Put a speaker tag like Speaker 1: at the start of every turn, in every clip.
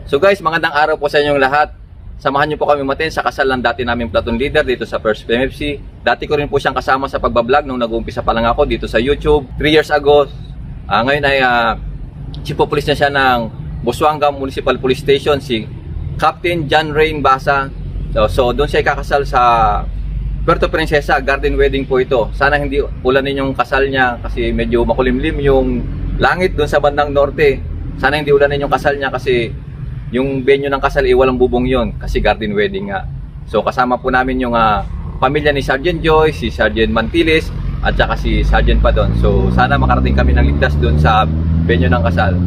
Speaker 1: So guys, magandang araw po sa inyong lahat. Samahan niyo po kami umattend sa kasal ng dati naming platoon leader dito sa First PMFC. Dati ko rin po siyang kasama sa pagbablog nung nag-uumpisa pa lang ako dito sa YouTube 3 years ago. Ngayon ay chief of police na siya ng Busuanga Municipal Police Station, si Captain John Rain Basa. So doon siya ikakasal sa Puerto Princesa. Garden wedding po ito. Sana hindi ulanin yung kasal niya kasi medyo makulimlim yung langit doon sa bandang norte. Sana hindi ulanin yung kasal niya kasi yung venue ng kasal walang bubong yon kasi garden wedding nga. So kasama po namin yung pamilya ni Sergeant Joy, si Sergeant Mantiles at saka si Sergeant Padon. So sana makarating kami ng ligtas doon sa venue ng kasal.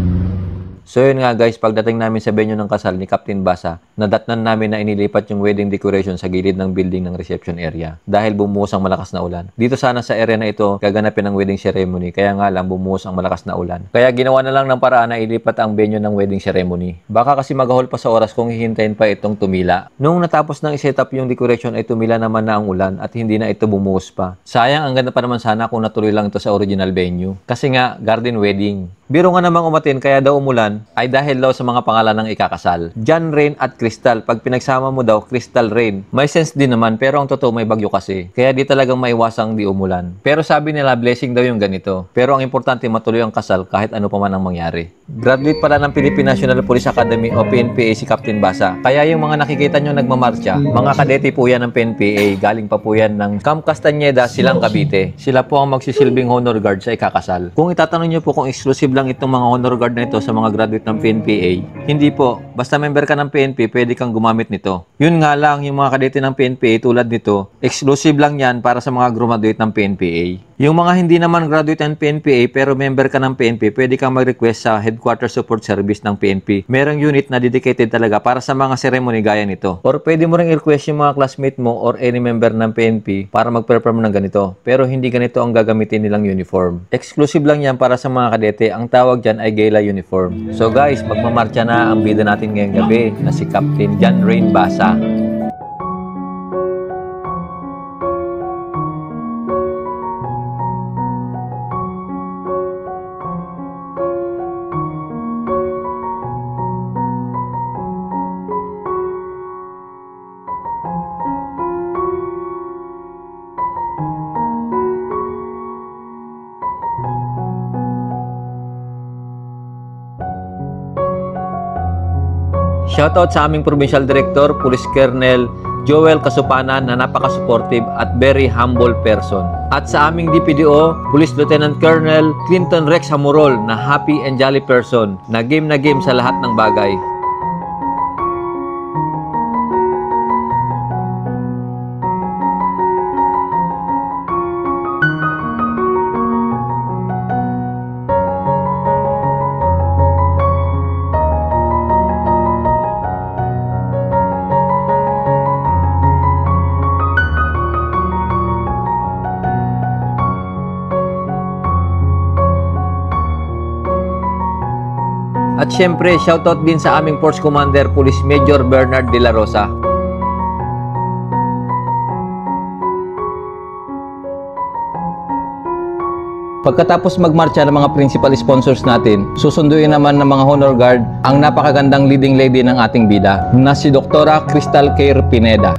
Speaker 2: So yun nga guys, pagdating namin sa venue ng kasal ni Captain Basa, nadatnan namin na inilipat yung wedding decoration sa gilid ng building ng reception area dahil bumuhos ang malakas na ulan. Dito sana sa area na ito gaganapin ang wedding ceremony, kaya nga lang bumuhos ang malakas na ulan. Kaya ginawa na lang ng paraan na ilipat ang venue ng wedding ceremony. Baka kasi maghahol pa sa oras kung hihintayin pa itong tumila. Nung natapos nang iset up yung decoration ay tumila naman na ang ulan at hindi na ito bumuhos pa. Sayang, ang ganda pa naman sana kung natuloy lang ito sa original venue. Kasi nga, garden wedding. Biro nga namang umatin kaya daw umulan ay dahil daw sa mga pangalan ng ikakasal. John Rain at Crystal. Pag pinagsama mo daw, Crystal Rain. May sense din naman pero ang totoo may bagyo kasi. Kaya di talagang maiwasang di umulan. Pero sabi nila blessing daw yung ganito. Pero ang importante matuloy ang kasal kahit ano pa man ang mangyari. Graduate pala ng Philippine National Police Academy o PNPA si Captain Basa. Kaya yung mga nakikita nyo nagmamarcha, mga kadete po yan ng PNPA. Galing pa po yan ng Camp Castañeda, Silang Cavite. Sila po ang magsisilbing honor guard sa ikakasal. Kung itatanong nyo po kung exclusive lang itong mga honor guard na ito sa mga graduate ng PNPA, hindi po. Basta member ka ng PNP, pwede kang gumamit nito. Yun nga lang, yung mga kadete ng PNPA tulad nito, exclusive lang yan para sa mga graduate ng PNPA. Yung mga hindi naman graduate ng PNPA pero member ka ng PNP, pwede kang mag-request sa Headquarters Support Service ng PNP. Merong unit na dedicated talaga para sa mga ceremony gaya nito. Or pwede mo ring i-request yung mga classmate mo or any member ng PNP para mag-perform ng ganito. Pero hindi ganito ang gagamitin nilang uniform. Exclusive lang yan para sa mga kadete. Ang tawag dyan ay gala uniform. So guys, magmamarcha na ang bida natin ngayong gabi na si Captain John Rain Basa. Shoutout sa aming Provincial Director, Police Colonel Joel Kasupanan na napaka-supportive at very humble person. At sa aming DPDO, Police Lieutenant Colonel Clinton Rex Hamurol na happy and jolly person na game sa lahat ng bagay. At syempre, shoutout din sa aming Force Commander, Police Major Bernard De La Rosa. Pagkatapos magmarcha ng mga principal sponsors natin, susunduin naman ng mga honor guard ang napakagandang leading lady ng ating bida na si Dr. Crystal Care Pineda.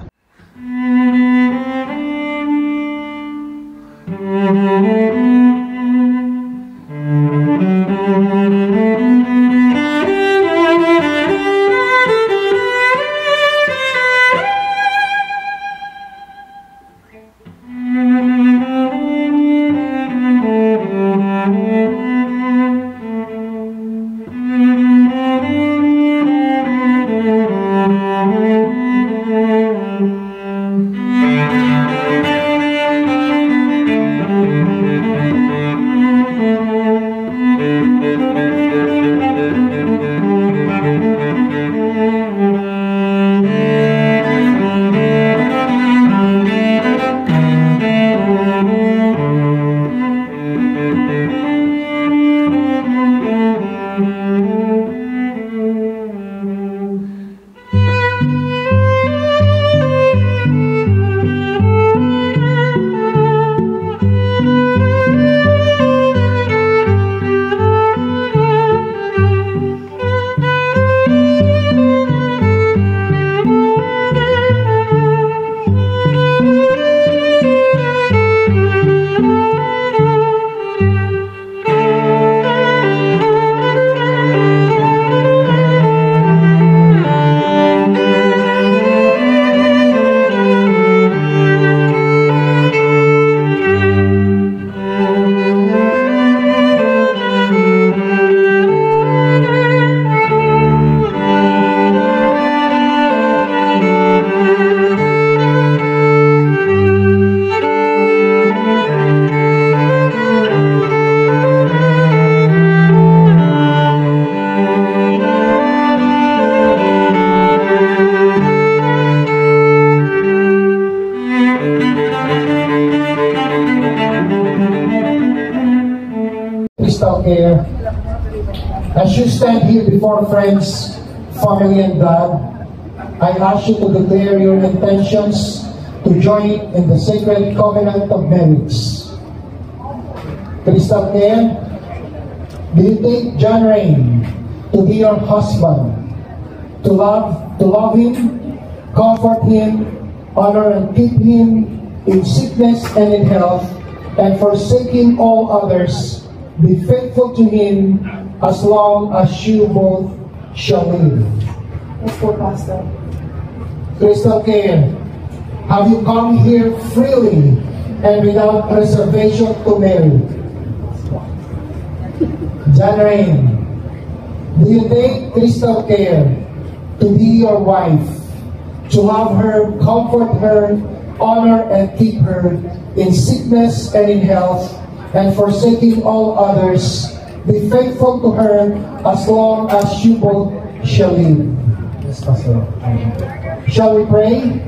Speaker 3: before friends, family, and God, I ask you to declare your intentions to join in the sacred covenant of marriage. Crystal Care, do you take John Rain to be your husband, to love him, comfort him, honor and keep him in sickness and in health, and forsaking all others, be faithful to him as long as you both shall live?
Speaker 4: Yes po, Pastor.
Speaker 3: Crystal Care, have you come here freely and without reservation to marry? John Rain, do you take Crystal Care to be your wife, to love her, comfort her, honor and keep her in sickness and in health, and forsaking all others, be faithful to her as long as you both shall live? Yes, Pastor. Shall we pray?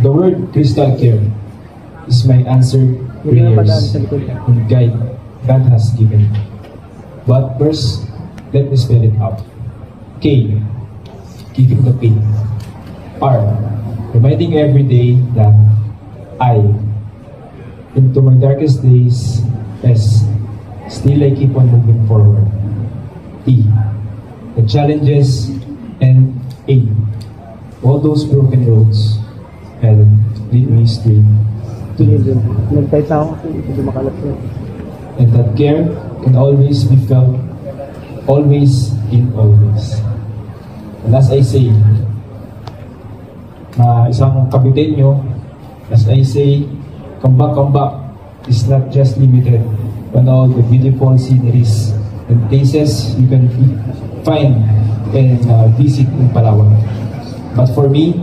Speaker 5: The word crystal clear is my answered prayers and guide God has given me. But first, let me spell it out. K, keeping the faith. R, reminding every day that I, into my darkest days, S, still I keep on moving forward. T, the challenges, and A, all those broken roads, and lead me straight to you. And that care can always be felt, always in always. And as I say, na isang Kabitenyo, as I say, Kambak-Kambak is not just limited on all the beautiful sceneries and places you can find and visit in Palawan. But for me,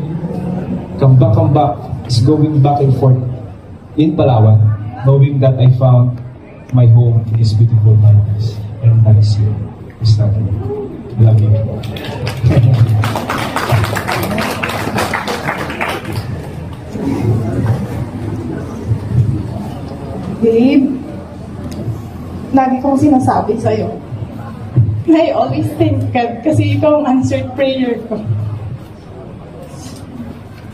Speaker 5: Kambak-Kambak is going back and forth in Palawan, knowing that I found my home in this beautiful paradise. And that is here. It's not here. Love you.
Speaker 4: Babe, lagi kong sinasabi sa'yo na I always thank God kasi ikaw ang answered prayer ko.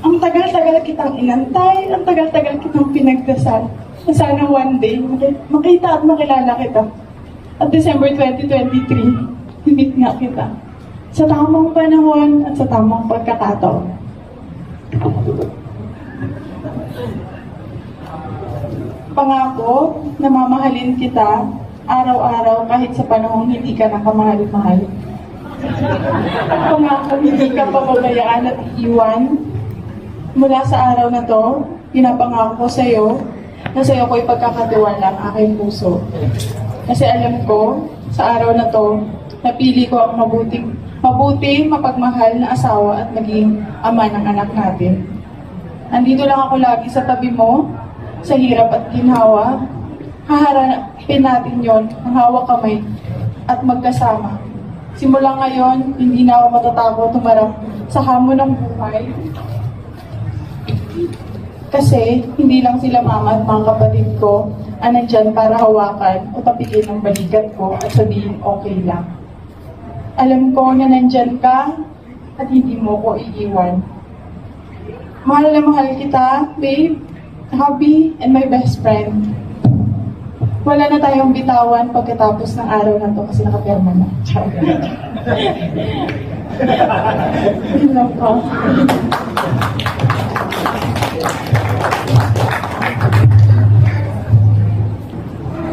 Speaker 4: Ang tagal-tagal kitang inantay, ang tagal-tagal kitang pinagdasal na sana one day makita at makilala kita. At December 2023, meet nga kita sa tamang panahon at sa tamang pagkakataon. Pangako na mamahalin kita araw-araw kahit sa panahong hindi ka nakamahal-mahal. Pangako hindi ka pababayaan at iiwan. Mula sa araw na to, pinapangako ko sa iyo na sa iyo ko'y pagkakatiwala ang aking puso. Kasi alam ko, sa araw na to, napili ko ang mabuting, mapagmahal na asawa at maging ama ng anak natin. Andito lang ako lagi sa tabi mo, sa hirap at ginhawa. Haharapin natin yon, ang hawak kamay at magkasama. Simula ngayon, hindi na ako matatakot tumarap sa hamon ng buhay. Kasi hindi lang sila mama at mga kapatid ko ang nandyan para hawakan o tapikin ang balikat ko at sabihin okay lang. Alam ko na nandyan ka at hindi mo ko iiwan. Mahal na mahal kita, babe, hubby, and my best friend. Wala na tayong bitawan pagkatapos ng araw na to kasi nakapirma na. Yun lang po.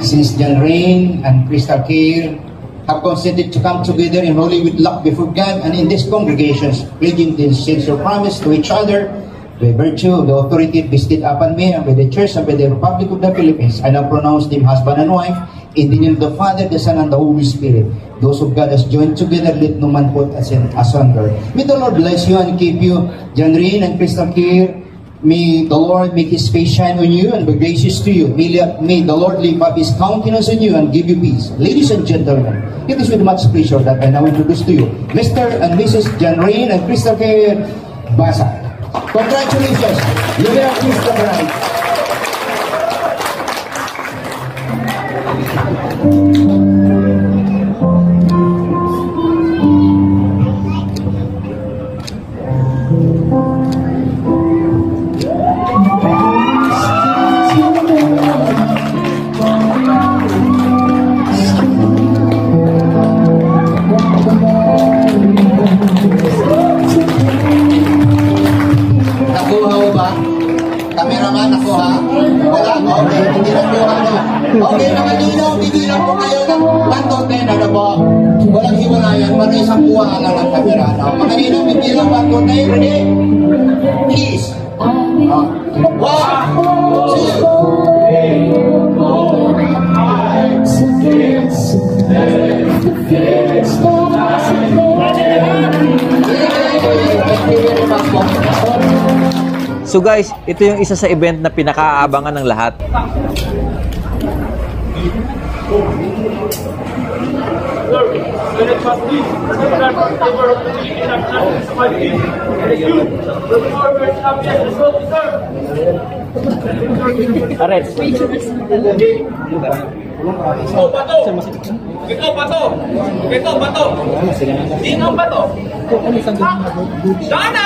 Speaker 6: Since John Rain and Crystal Care have consented to come together in holy with love before God and in these congregations, pledging to sincere promise to each other, by virtue of the authority vested upon me and by the Church and by the Republic of the Philippines, I now pronounce them husband and wife in the name of the Father, the Son, and the Holy Spirit. Those of God has joined together, let no man put asunder. May the Lord bless you and keep you, John Rain and Crystal Care. May the Lord make His face shine on you and be gracious to you. May the Lord lift up His countenance on you and give you peace. Ladies and gentlemen, it is with much pleasure that I now introduce to you Mr. and Mrs. John Rain and Crystal Care Basa. Congratulations! You will have kissed the bride. Yan. Makanino, bibira pa ko tayo. Ready? Kiss. 1, 2.
Speaker 2: So guys, ito yung isa sa event na pinakaabangan ng lahat.
Speaker 1: Ito bato. Dino bato. Dana!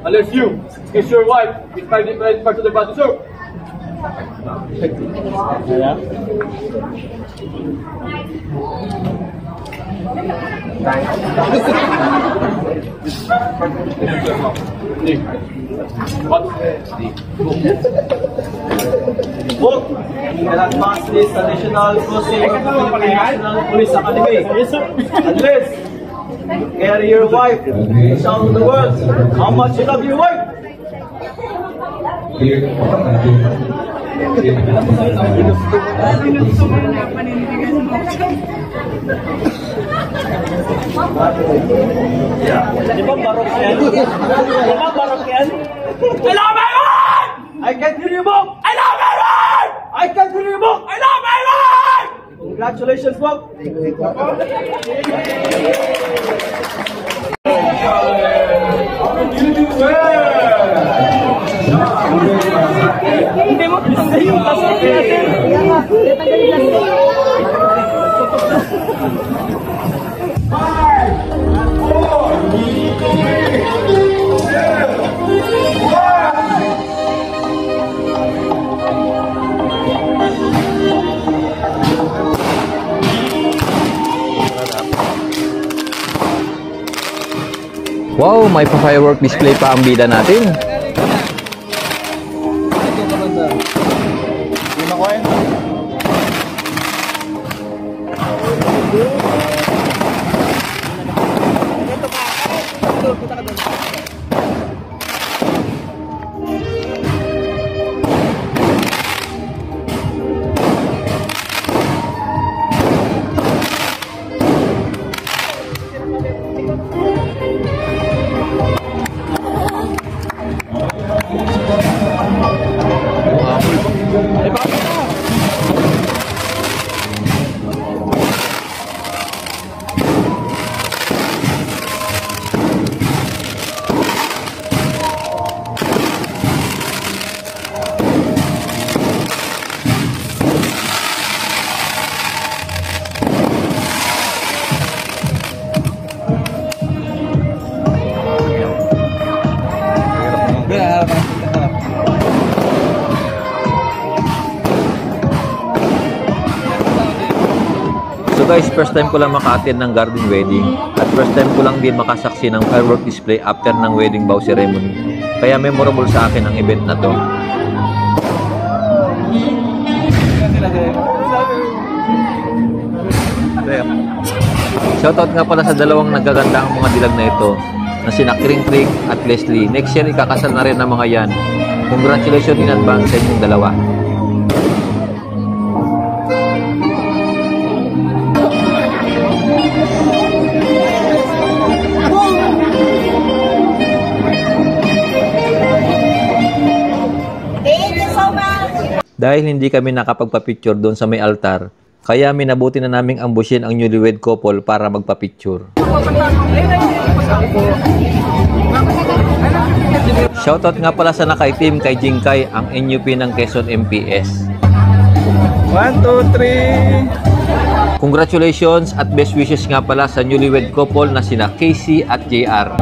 Speaker 7: Unless you kiss your wife in 5 different parts of the body, sir. Book cannot pass this additional course of the National Police Academy. Yes, sir. Unless carry your wife shout to the world how much you love your wife. Di ba barok yan? I love my wife! I can't hear you, Bob! I love my wife! I can't hear you, Bob! I love my wife! Congratulations, Bob! You do well! Hindi mo tanggal yung pasok natin.
Speaker 2: Wow, may pa-firework display pa ang bida natin. So guys, first time ko lang maka-attend ng garden wedding at first time ko lang din makasaksi ng firework display after ng wedding vow ceremony. Kaya memorable sa akin ang event na to. Shoutout nga pala sa dalawang nagagandang mga dilag na ito na sina Kring Kring at Leslie. Next year ikakasal na rin ng mga yan. Congratulations in advance sa inyong dalawa. Dahil hindi kami nakapagpa-picture doon sa may altar, kaya minabuti na naming ambushin ang newlywed couple para magpa-picture. Shoutout nga pala sa nakaitim kay Jingkay, ang NUP ng Quezon MPS.
Speaker 7: 1, 2, 3.
Speaker 2: Congratulations at best wishes nga pala sa newlywed couple na sina Casey at JR.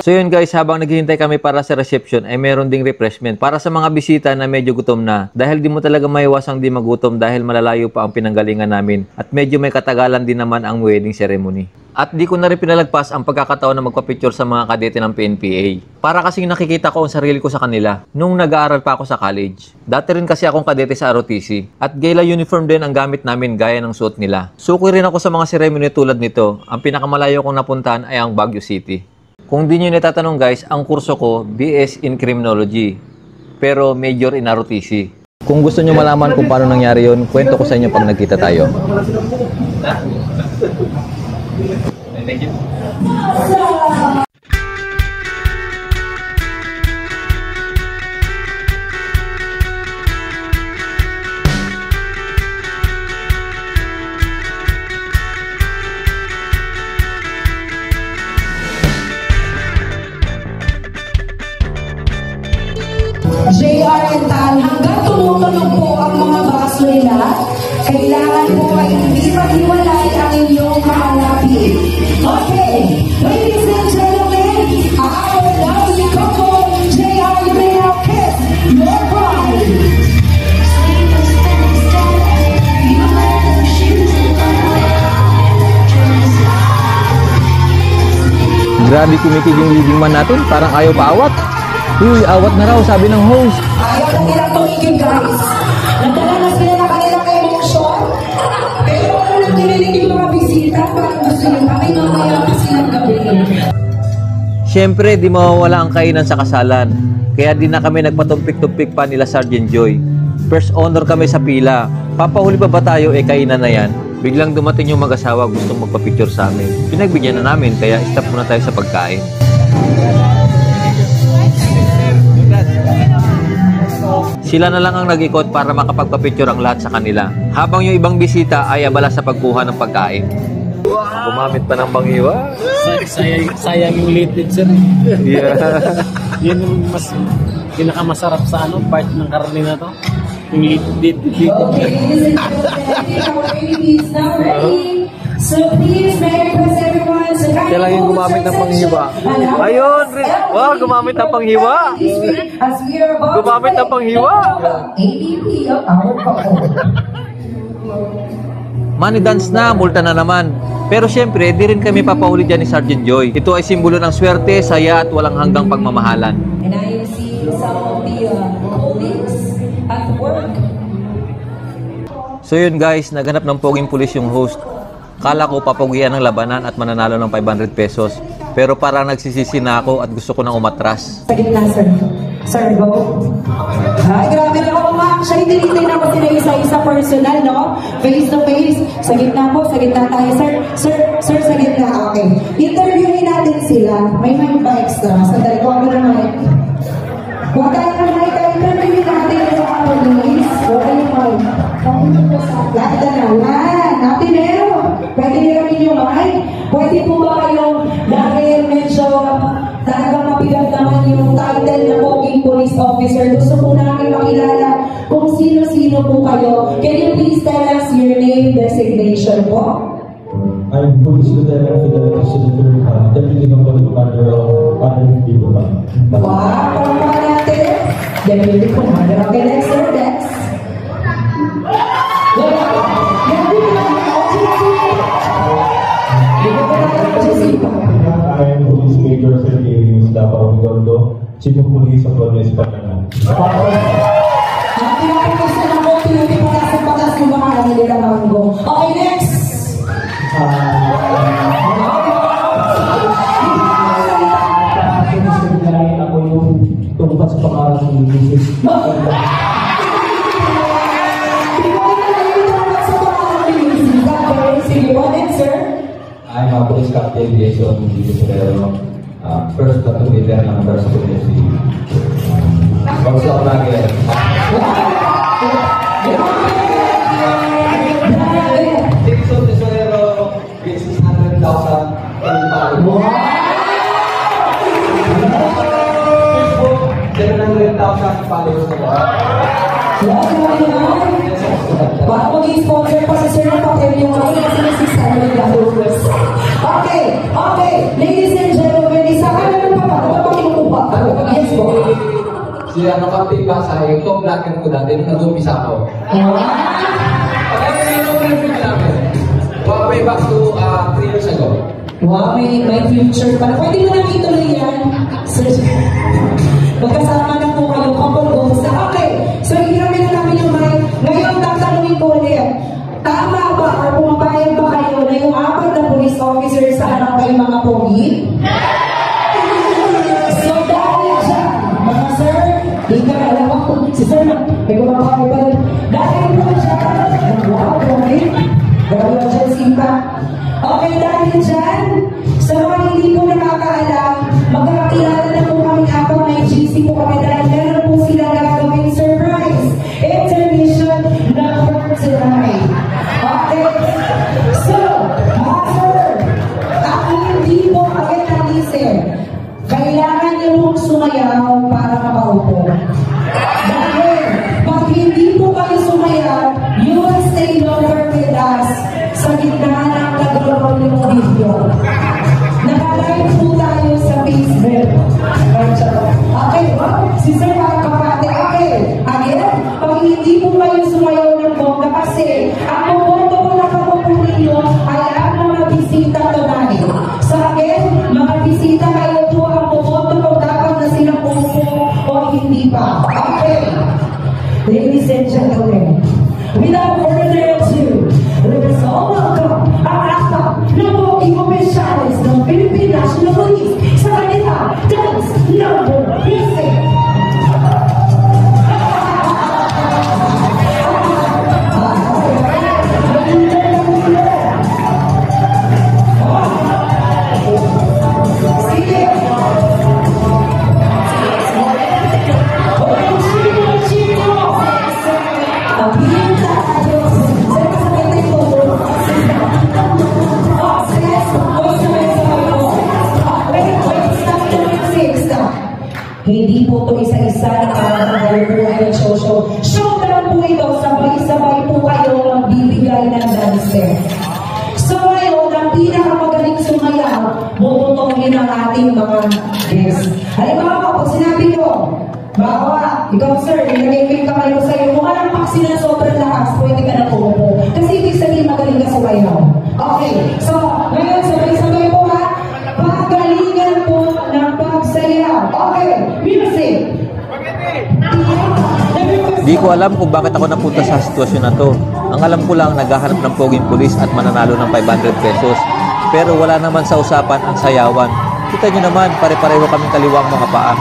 Speaker 2: So yun guys, habang naghihintay kami para sa reception ay meron ding refreshment para sa mga bisita na medyo gutom na, dahil di mo talaga maiwasang di magutom dahil malalayo pa ang pinanggalingan namin at medyo may katagalan din naman ang wedding ceremony. At di ko na rin pinalagpas ang pagkakataon na magpa-picture sa mga kadete ng PNPA. Para kasing nakikita ko ang sarili ko sa kanila nung nag-aaral pa ako sa college. Dati rin kasi akong kadete sa ROTC. At gala uniform din ang gamit namin gaya ng suot nila. Suki rin ako sa mga ceremony tulad nito. Ang pinakamalayo kong napuntahan ay ang Baguio City. Kung di nyo natatanong guys, ang kurso ko BS in Criminology. Pero major in ROTC. Kung gusto nyo malaman kung paano nangyari yun, kwento ko sa inyo pag nagkita tayo.
Speaker 1: Thank you.
Speaker 8: JR and Tal, hanggang tumutunog po ang mga baso nila, kailangan po ay hindi maghiwalay ang inyong mga labi. Okay, ladies and gentlemen, our lovely couple, JR, you may now kiss your bride.
Speaker 2: Grabe kumikig yung leading man natin, parang ayaw paawat. Uy, awat na raw, sabi ng host.
Speaker 8: Ayaw na nilang tumigil, guys. Nagdala na sila na kanilang emotion. Pero ano nang kinilig yung mga bisita, parang gusto nyo kami mamaya pa silang gabi.
Speaker 2: Siyempre, di mawawala ang kainan sa kasalan. Kaya di na kami nagpatumpik-tumpik pa nila Sergeant Joy. First honor kami sa pila. Papahuli pa ba tayo, kainan na yan? Biglang dumating yung mag-asawa gustong magpa-picture sa amin. Pinagbigyan na namin, kaya stop muna tayo sa pagkain. Sila na lang ang nag-ikot para makapagpa-picture ang lahat sa kanila. Habang yung ibang bisita ay abala sa pagkuha ng pagkain. Gumamit pa ng panghiwa.
Speaker 9: Sayang yung litid, sir.
Speaker 2: Yeah.
Speaker 9: Yan yung pinakamasarap sa part ng karne na to. Yung litid.
Speaker 8: Okay, ladies and gentlemen, our baby is now ready. So please, may I request everyone to
Speaker 2: Siya lang yung gumamit ng panghiwa. Ayun! Wow, gumamit ng panghiwa!
Speaker 8: As we are about
Speaker 2: Gumamit ng panghiwa!
Speaker 8: ADP of our couple.
Speaker 2: Money dance na, multa na naman. Pero syempre, di rin kami papahuli dyan ni Sergeant Joy. Ito ay simbolo ng swerte, saya at walang hanggang pagmamahalan.
Speaker 8: And I see some of the colleagues at work.
Speaker 2: So yun guys, naghanap ng poging pulis yung host. Kala ko papagian ng labanan at mananalo ng 500 pesos. Pero parang nagsisisi na ako at gusto ko nang umatras.
Speaker 8: Sa gitna, sir. Sir, go. Ay, grabe na ako. Actually, tinitin ako sila isa-isa personal, no? Face to face. Sa gitna po, sa gitna tayo. Sir, sa gitna. Okay. Interviewin natin sila. May mic ba extra? Sandali ko ako na mic. Huwag tayo na mic. Interviewin natin yung mga police. Huwag tayo mic. Lahat na naman. Natinero. Pwede nyo kami yung mic. Pwede po ba kayong, dahil medyo talagang mabigat naman yung title na Poging Police Officer, gusto po namin makilala kung sino-sino po kayo. Can you please tell us your name, designation po?
Speaker 5: I'm Police Lieutenant Fidel Senator, Deputy Commander of Patrick People.
Speaker 8: Wow, kung pa natin, Deputy Commander. Okay, next, sir, next.
Speaker 5: I am Police Major Sergey Davao Vigondo, Chief of Police of Lawrence, Panama.
Speaker 8: Okay, next.
Speaker 5: Ako yung tungkol sa pangalan ng Mrs. I'm a police captain, Jason Dito. First platoon leader ng First Police. Bagus ako lagi. Jason Tesorero, gets 600,000 Facebook, 700,000 followers na ba?
Speaker 8: Baka mag-sponsor pa sa Sir na papel yung mga $600. Okay, ladies and gentlemen, isa ka na ng papakinukuha. Yes po.
Speaker 5: Si Captain Basa, yung top vlogger ko dati, nung nag-umpisa ako. Way back to 3 years ago.
Speaker 8: Wow, may future pala. Pwede mo nang ituloy yan. Sir, magkasama na po kayo. Couple goals na. Okay. So, hiramin na namin yung mic. Ngayon, tatanungin ko ulit. Tama ba or pumapayag ba kayo na yung 4 na police officer sa harap kayo mga pogi? So, dahil dyan, mga sir, di ka alam ako. Si sir, may kumapayag pa rin. Dahil po dyan, wow, okay. Grabe lang dyan, simpa. Okay, dahil dyan, sa mga hindi po nakakaalam, magkakakilala na po kami ako, may GC po kami dahil meron po sila gagawin surprise. Intermission number 9. Okay. So, mga sir, ang hindi po agad nalisip, kailangan niyo pong sumayaw para makaupo. Dahil, pag hindi po kayo sumayaw, you will stay longer with us sa gitna ng nag-roll yung video. Nakalive po tayo sa Facebook. Okay, wow. Si Sir Kapate. Okay. Again, pag hindi po kayo sumayaw ng bongga kasi ang pupunto po na kapupun ninyo ay ang mga bisita tonight. Sa akin, mga bisita kayo po ang pupunto po dapat na silang pupo o hindi pa. Okay. Ladies and gentlemen, without further ado, let us all welcome ang akta ng Pogi Oficiales ng Philippine National Police sa kanila dance number music. Hindi po ito isa-isa na kayo po ay show. Show naman po ito, sabay-sabay po kayo magbibigay ng dancer. So ngayon, ang pinakamagaling sumayaw, bubutongin ang ating mga guests. Halimbawa po, pag sinabi ko, bawa, ikaw sir, ilagay ko yung kamay ko sa'yo, kung anong paksi na sobrang lakas, pwede ka na pumupo. Kasi ibig sabihin magaling ka sumayaw. Okay, so ngayon, sabay-sabay po ha, pagalingan po ng pagsayaw. Okay, music!
Speaker 2: Di ko alam kung bakit ako napunta sa sitwasyon na to. Ang alam ko lang, naghahanap ng poging pulis at mananalo ng 500 pesos. Pero wala naman sa usapan ang sayawan. Kita nyo naman, pare-pareho kaming kaliwang mga paa.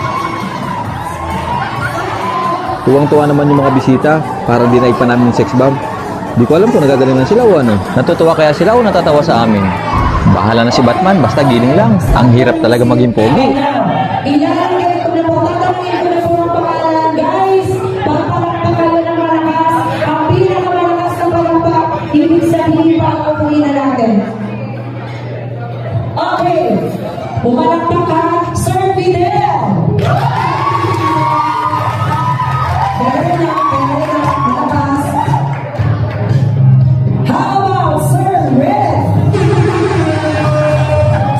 Speaker 2: Tuwang-tuwa naman yung mga bisita, parang dinaig pa namin yung sex bomb. Di ko alam kung nagagalingan sila o ano. Natutuwa kaya sila o natatawa sa amin? Bahala na si Batman, basta giling lang. Ang hirap talaga maging pogi.
Speaker 8: Ilalagay ko na po, tatanungin ko na po ang pangalan, guys. Pagpapakalan ng malakas, ang pinakamalakas ng palakpak, ibig sabihin pa ang upuin na natin. Okay, pumalakpak ka, Sir Fidel. Meron na, malakas. How about Sir Red?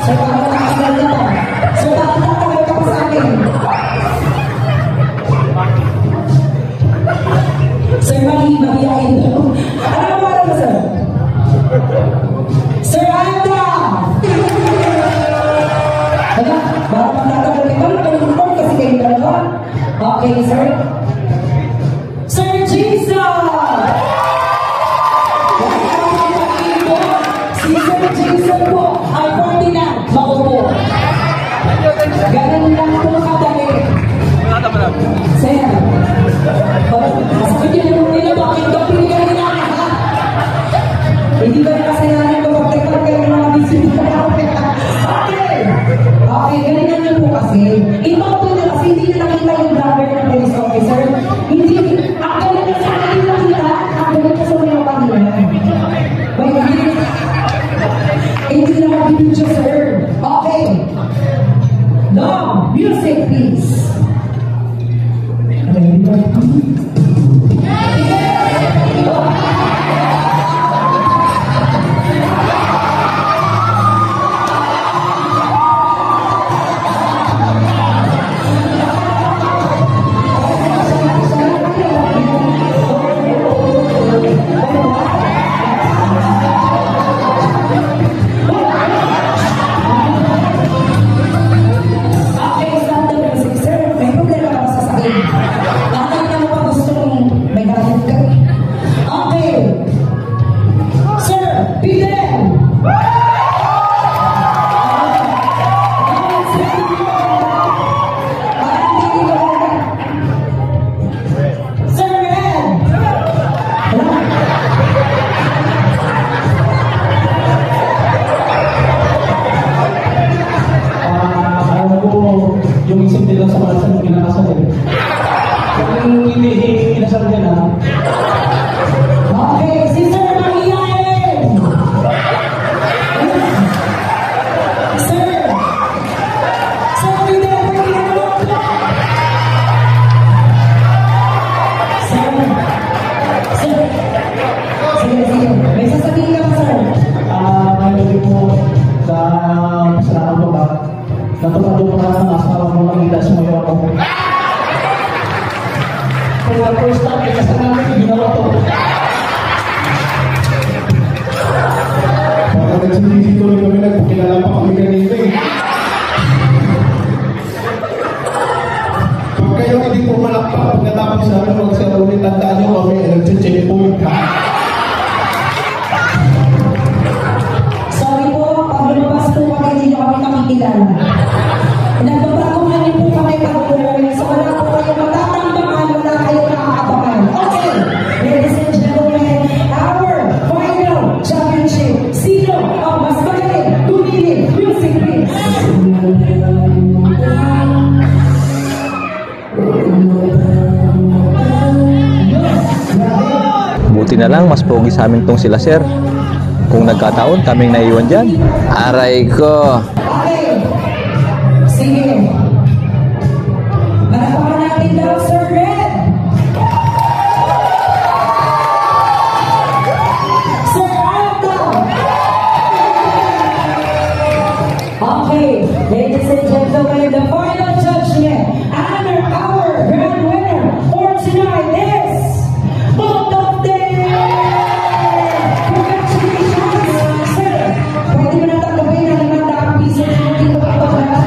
Speaker 8: Sir, pakalakas na ito. Sir, pakalakas ka pa sa akin. Sir, mahihayin ito. Ano ba mo, sir? Sir Anda! Wala, baka magtatagal ito. Nakalimutan kasi kayo dalawa. Okay, sir. Sir Jason! Si Sir Jason po ay pwede na maupo. Ganun lang po kadali. Sir, masakit yun yung nila, bakit ka pinigay na? Hindi ba nakasayanan ko pagkakal kayo ng mga bisita na okay. Okay, ganun lang po kasi. Ibang po na kasi hindi na nakita yung driver ng police officer. Hindi, ang galing na sa akin nakita, ang galing na sa mga kanina. Hindi na mabibidyo, sir. Okay. No, music please.
Speaker 3: Mabubukas ng asawa mo makita sa mga ako. Kaya first time, ay kasama namin ginawa to. Baka nagsinisito rin kami nagpukilala pa kami kanina eh. Pag kayo hindi po malakpak, pagkatapos namin magsara ulit, tandaan nyo kami, nag-check point ka.
Speaker 8: Sorry po, pag lumabas po kami, hindi nyo kami makikilala. Nagbabaguhan po kami pag-uwi, so wala po kayo matatambakan, wala kayo nakakabakan. Okay, ladies and gentlemen, our final championship. Sino ang mas magaling tumili? Music please.
Speaker 2: Buti na lang, mas pogi sa amin tong sila sir. Kung nagkataon, kaming naiwan dyan. Aray ko!
Speaker 8: Okay, sige. Marapakan natin daw, Sir Red. Sir Alto. Okay, ladies and gentlemen, the final judgment and our grand winner for tonight is both of them. Congratulations, sir. Pwede mo na tanggapin ang 500 piso na dito pa ito, ha?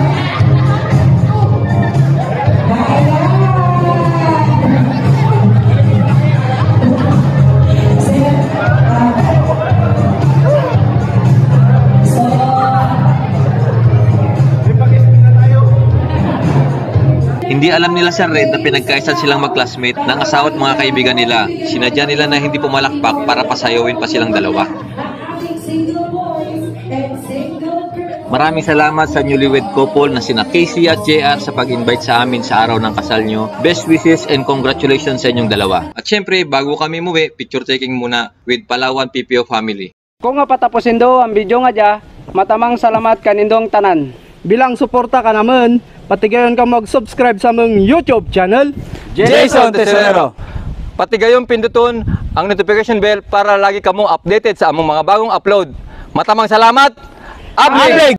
Speaker 2: Hindi alam nila Sir Red na pinagkaisan silang mag-classmate ng asawa at mga kaibigan nila. Sinadya nila na hindi pumalakpak para pasayawin pa silang dalawa. Maraming salamat sa newlywed couple na sina Casey at JR sa pag-invite sa amin sa araw ng kasal nyo. Best wishes and congratulations sa inyong dalawa. At syempre, bago kami umuwi, picture taking muna with Palawan PPO family.
Speaker 10: Kung nga patapusin do ang video nga dya, matamang salamat kanindong tanan. Bilang suporta ka naman, patigayon ka mag-subscribe sa mong YouTube channel,
Speaker 1: Jason Tesorero. Pati gayong pinduton ang notification bell para lagi kamong updated sa among mga bagong upload. Matamang salamat! Ablig!